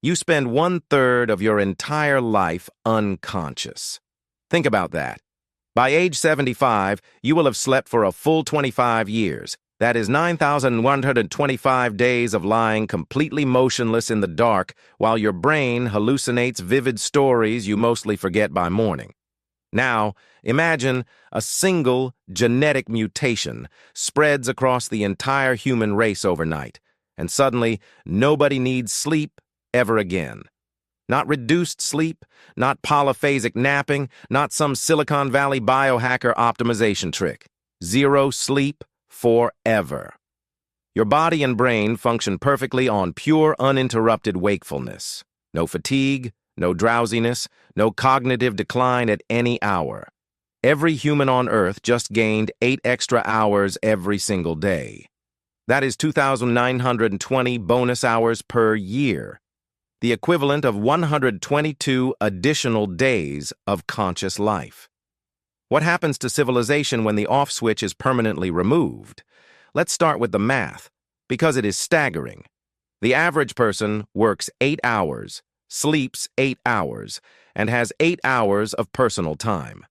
You spend 1/3 of your entire life unconscious. Think about that. By age 75, you will have slept for a full 25 years. That is 9,125 days of lying completely motionless in the dark while your brain hallucinates vivid stories you mostly forget by morning. Now, imagine a single genetic mutation spreads across the entire human race overnight, and suddenly nobody needs sleep ever again. Not reduced sleep, not polyphasic napping, not some Silicon Valley biohacker optimization trick. Zero sleep forever. Your body and brain function perfectly on pure uninterrupted wakefulness. No fatigue, no drowsiness, no cognitive decline at any hour. Every human on Earth just gained 8 extra hours every single day. That is 2,920 bonus hours per year, the equivalent of 122 additional days of conscious life. What happens to civilization when the off switch is permanently removed? Let's start with the math, because it is staggering. The average person works 8 hours, sleeps 8 hours, and has 8 hours of personal time.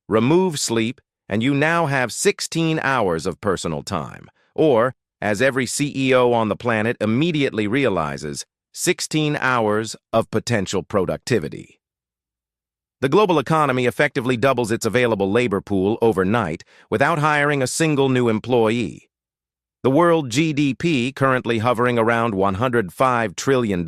Remove sleep, and you now have 16 hours of personal time, or, as every CEO on the planet immediately realizes, 16 hours of potential productivity. The global economy effectively doubles its available labor pool overnight without hiring a single new employee. The world GDP, currently hovering around $105 trillion,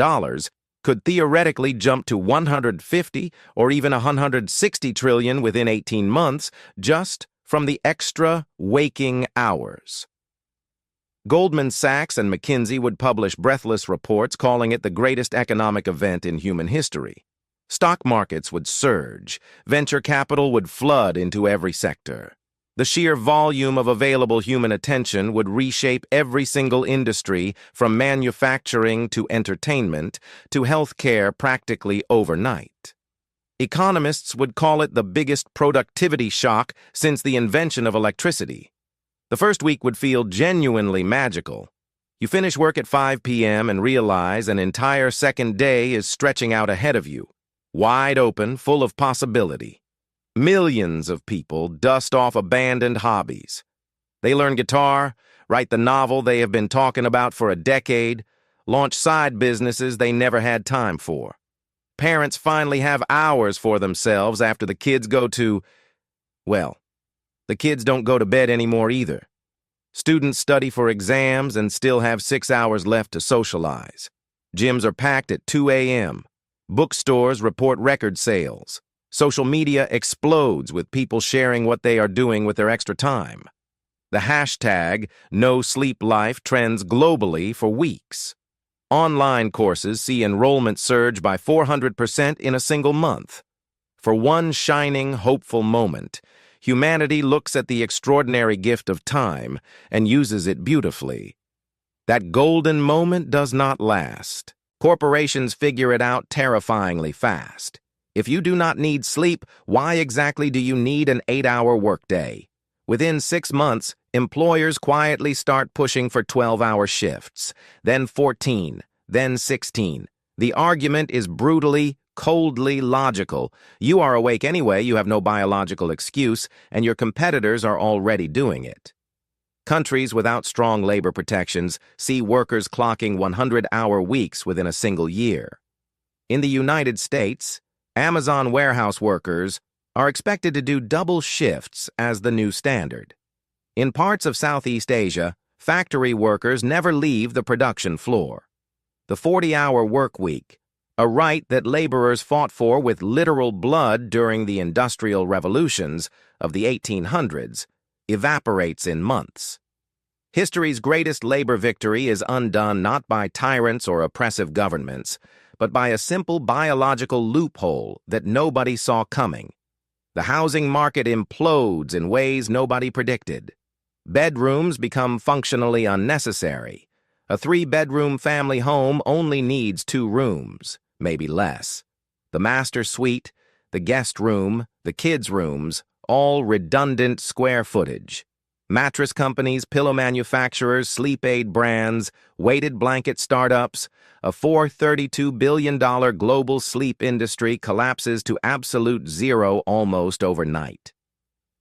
could theoretically jump to 150 or even 160 trillion within 18 months just from the extra waking hours. Goldman Sachs and McKinsey would publish breathless reports calling it the greatest economic event in human history. Stock markets would surge, venture capital would flood into every sector. The sheer volume of available human attention would reshape every single industry from manufacturing to entertainment to healthcare practically overnight. Economists would call it the biggest productivity shock since the invention of electricity. The first week would feel genuinely magical. You finish work at 5 p.m. and realize an entire second day is stretching out ahead of you, wide open, full of possibility. Millions of people dust off abandoned hobbies. They learn guitar, write the novel they have been talking about for a decade, launch side businesses they never had time for. Parents finally have hours for themselves after the kids go to, well, the kids don't go to bed anymore either. Students study for exams and still have 6 hours left to socialize. Gyms are packed at 2 a.m. Bookstores report record sales. Social media explodes with people sharing what they are doing with their extra time. The hashtag #NoSleepLife trends globally for weeks. Online courses see enrollment surge by 400% in a single month. For one shining, hopeful moment, humanity looks at the extraordinary gift of time and uses it beautifully. That golden moment does not last. Corporations figure it out terrifyingly fast. If you do not need sleep, why exactly do you need an 8-hour workday? Within 6 months, employers quietly start pushing for 12-hour shifts, then 14, then 16. The argument is brutally, coldly logical. You are awake anyway, you have no biological excuse, and your competitors are already doing it. Countries without strong labor protections see workers clocking 100-hour weeks within a single year. In the United States, Amazon warehouse workers are expected to do double shifts as the new standard. In parts of Southeast Asia, factory workers never leave the production floor. The 40-hour work week, a right that laborers fought for with literal blood during the industrial revolutions of the 1800s, evaporates in months. History's greatest labor victory is undone not by tyrants or oppressive governments, but by a simple biological loophole that nobody saw coming. The housing market implodes in ways nobody predicted. Bedrooms become functionally unnecessary. A 3-bedroom family home only needs 2 rooms, maybe less. The master suite, the guest room, the kids' rooms, all redundant square footage. Mattress companies, pillow manufacturers, sleep aid brands, weighted blanket startups, a $432 billion global sleep industry collapses to absolute zero almost overnight.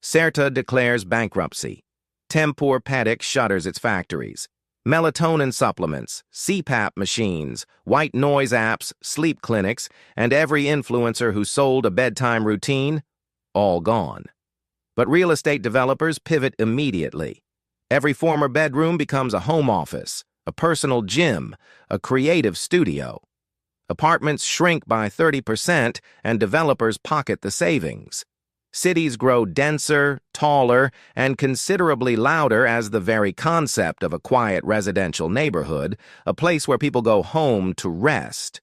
Certa declares bankruptcy. Tempur-Pedic shutters its factories. Melatonin supplements, CPAP machines, white noise apps, sleep clinics, and every influencer who sold a bedtime routine, all gone. But real estate developers pivot immediately. Every former bedroom becomes a home office, a personal gym, a creative studio. Apartments shrink by 30% and developers pocket the savings. Cities grow denser, taller, and considerably louder as the very concept of a quiet residential neighborhood, a place where people go home to rest,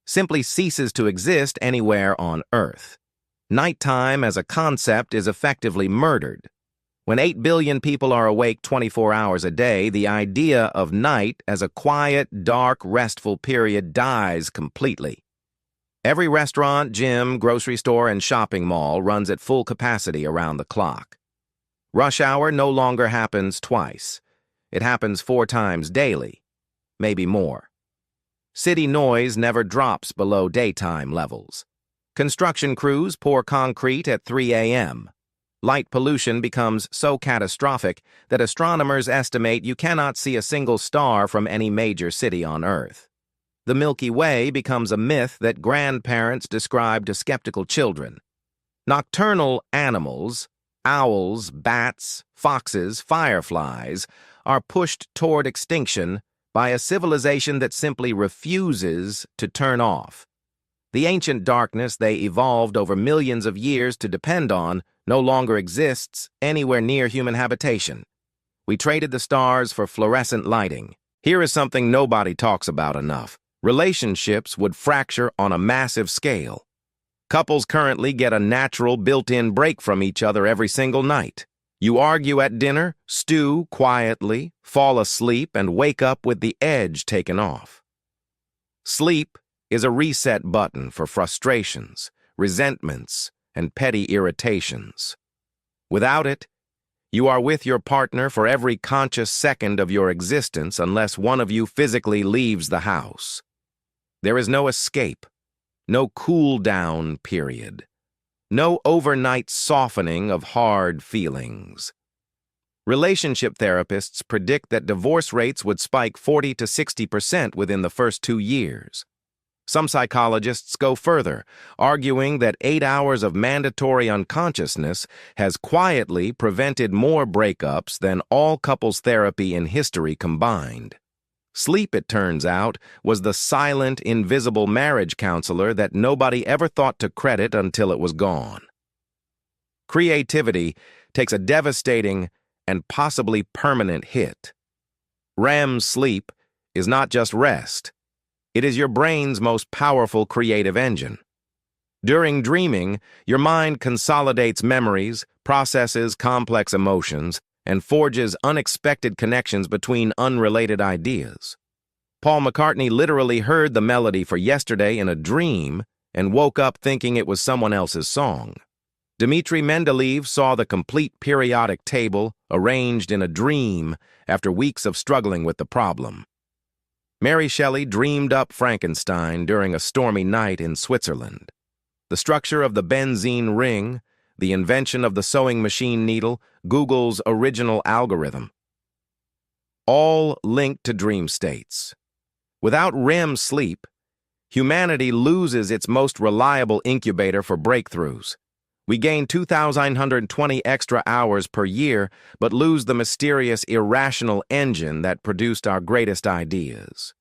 simply ceases to exist anywhere on Earth. Nighttime as a concept is effectively murdered. When 8 billion people are awake 24 hours a day, the idea of night as a quiet, dark, restful period dies completely. Every restaurant, gym, grocery store, and shopping mall runs at full capacity around the clock. Rush hour no longer happens twice. It happens 4 times daily, maybe more. City noise never drops below daytime levels. Construction crews pour concrete at 3 a.m. Light pollution becomes so catastrophic that astronomers estimate you cannot see a single star from any major city on Earth. The Milky Way becomes a myth that grandparents describe to skeptical children. Nocturnal animals, owls, bats, foxes, fireflies, are pushed toward extinction by a civilization that simply refuses to turn off. The ancient darkness they evolved over millions of years to depend on no longer exists anywhere near human habitation. We traded the stars for fluorescent lighting. Here is something nobody talks about enough. Relationships would fracture on a massive scale. Couples currently get a natural built-in break from each other every single night. You argue at dinner, stew quietly, fall asleep, and wake up with the edge taken off. Sleep is a reset button for frustrations, resentments, and petty irritations. Without it, you are with your partner for every conscious second of your existence unless one of you physically leaves the house. There is no escape, no cool-down period, no overnight softening of hard feelings. Relationship therapists predict that divorce rates would spike 40 to 60% within the first 2 years. Some psychologists go further, arguing that 8 hours of mandatory unconsciousness has quietly prevented more breakups than all couples therapy in history combined. Sleep, it turns out, was the silent, invisible marriage counselor that nobody ever thought to credit until it was gone. Creativity takes a devastating and possibly permanent hit. REM sleep is not just rest. It is your brain's most powerful creative engine. During dreaming, your mind consolidates memories, processes complex emotions, and forges unexpected connections between unrelated ideas. Paul McCartney literally heard the melody for Yesterday in a dream and woke up thinking it was someone else's song. Dmitri Mendeleev saw the complete periodic table arranged in a dream after weeks of struggling with the problem. Mary Shelley dreamed up Frankenstein during a stormy night in Switzerland. The structure of the benzene ring, the invention of the sewing machine needle, Google's original algorithm, all linked to dream states. Without REM sleep, humanity loses its most reliable incubator for breakthroughs. We gain 2,920 extra hours per year, but lose the mysterious, irrational engine that produced our greatest ideas.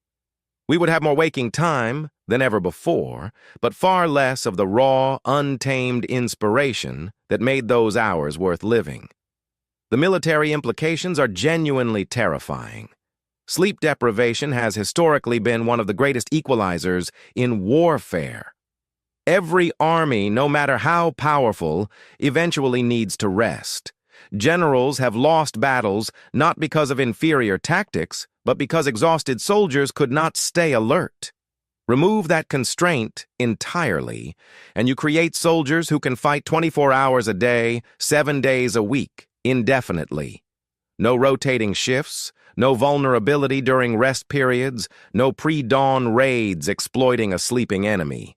We would have more waking time than ever before, but far less of the raw, untamed inspiration that made those hours worth living. The military implications are genuinely terrifying. Sleep deprivation has historically been one of the greatest equalizers in warfare. Every army, no matter how powerful, eventually needs to rest. Generals have lost battles not because of inferior tactics, but because exhausted soldiers could not stay alert. Remove that constraint entirely, and you create soldiers who can fight 24 hours a day, 7 days a week, indefinitely. No rotating shifts, no vulnerability during rest periods, no pre-dawn raids exploiting a sleeping enemy.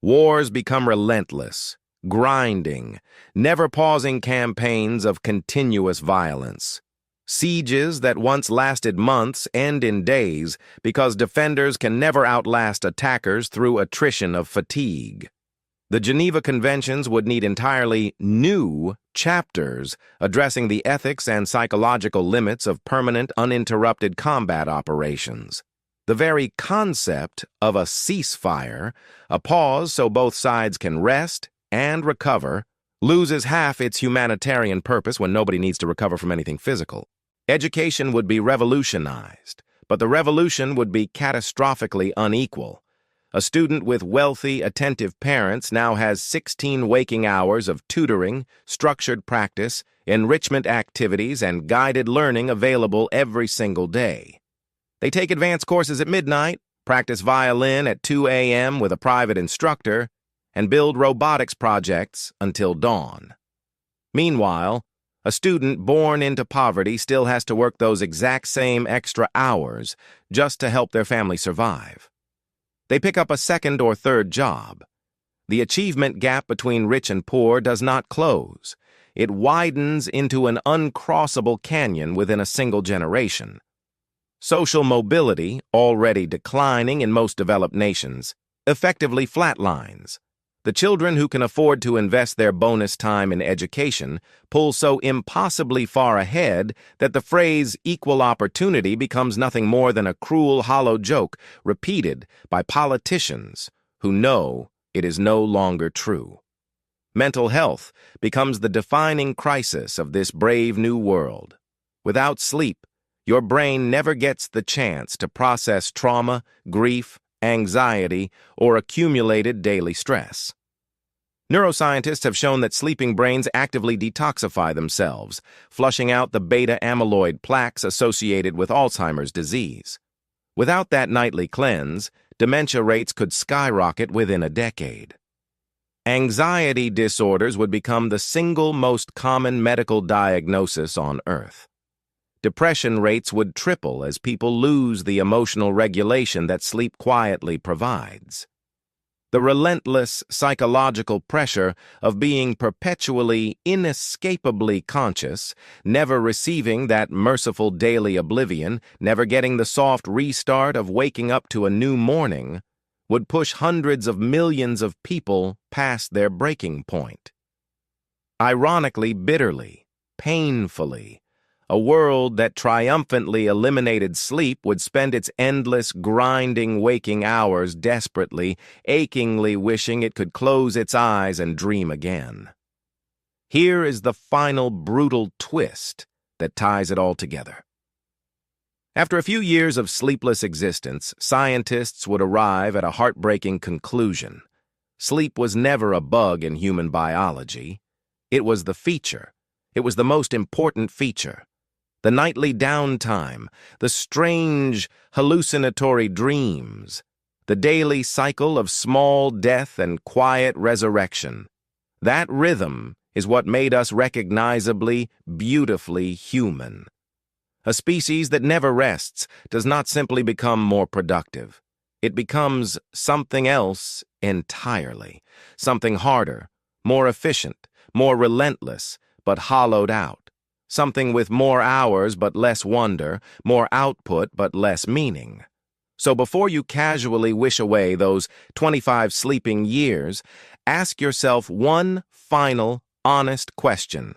Wars become relentless, grinding, never-pausing campaigns of continuous violence. Sieges that once lasted months end in days because defenders can never outlast attackers through attrition of fatigue. The Geneva Conventions would need entirely new chapters addressing the ethics and psychological limits of permanent, uninterrupted combat operations. The very concept of a ceasefire, a pause so both sides can rest and recover, loses half its humanitarian purpose when nobody needs to recover from anything physical. Education would be revolutionized, but the revolution would be catastrophically unequal. A student with wealthy, attentive parents now has 16 waking hours of tutoring, structured practice, enrichment activities, and guided learning available every single day. They take advanced courses at midnight, practice violin at 2 a.m. with a private instructor, and build robotics projects until dawn. Meanwhile, a student born into poverty still has to work those exact same extra hours just to help their family survive. They pick up a second or third job. The achievement gap between rich and poor does not close. It widens into an uncrossable canyon within a single generation. Social mobility, already declining in most developed nations, effectively flatlines. The children who can afford to invest their bonus time in education pull so impossibly far ahead that the phrase equal opportunity becomes nothing more than a cruel, hollow joke repeated by politicians who know it is no longer true. Mental health becomes the defining crisis of this brave new world. Without sleep, your brain never gets the chance to process trauma, grief, anxiety, or accumulated daily stress. Neuroscientists have shown that sleeping brains actively detoxify themselves, flushing out the beta-amyloid plaques associated with Alzheimer's disease. Without that nightly cleanse, dementia rates could skyrocket within a decade. Anxiety disorders would become the single most common medical diagnosis on Earth. Depression rates would triple as people lose the emotional regulation that sleep quietly provides. The relentless psychological pressure of being perpetually, inescapably conscious, never receiving that merciful daily oblivion, never getting the soft restart of waking up to a new morning, would push hundreds of millions of people past their breaking point. Ironically, bitterly, painfully, a world that triumphantly eliminated sleep would spend its endless, grinding waking hours desperately, achingly wishing it could close its eyes and dream again. Here is the final brutal twist that ties it all together. After a few years of sleepless existence, scientists would arrive at a heartbreaking conclusion. Sleep was never a bug in human biology. It was the feature. It was the most important feature. The nightly downtime, the strange, hallucinatory dreams, the daily cycle of small death and quiet resurrection. That rhythm is what made us recognizably, beautifully human. A species that never rests does not simply become more productive. It becomes something else entirely, something harder, more efficient, more relentless, but hollowed out. Something with more hours but less wonder, more output but less meaning. So before you casually wish away those 25 sleeping years, ask yourself one final, honest question.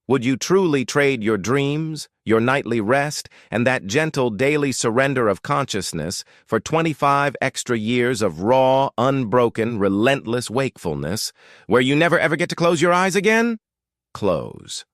Would you truly trade your dreams, your nightly rest, and that gentle daily surrender of consciousness for 25 extra years of raw, unbroken, relentless wakefulness, where you never ever get to close your eyes again? Close.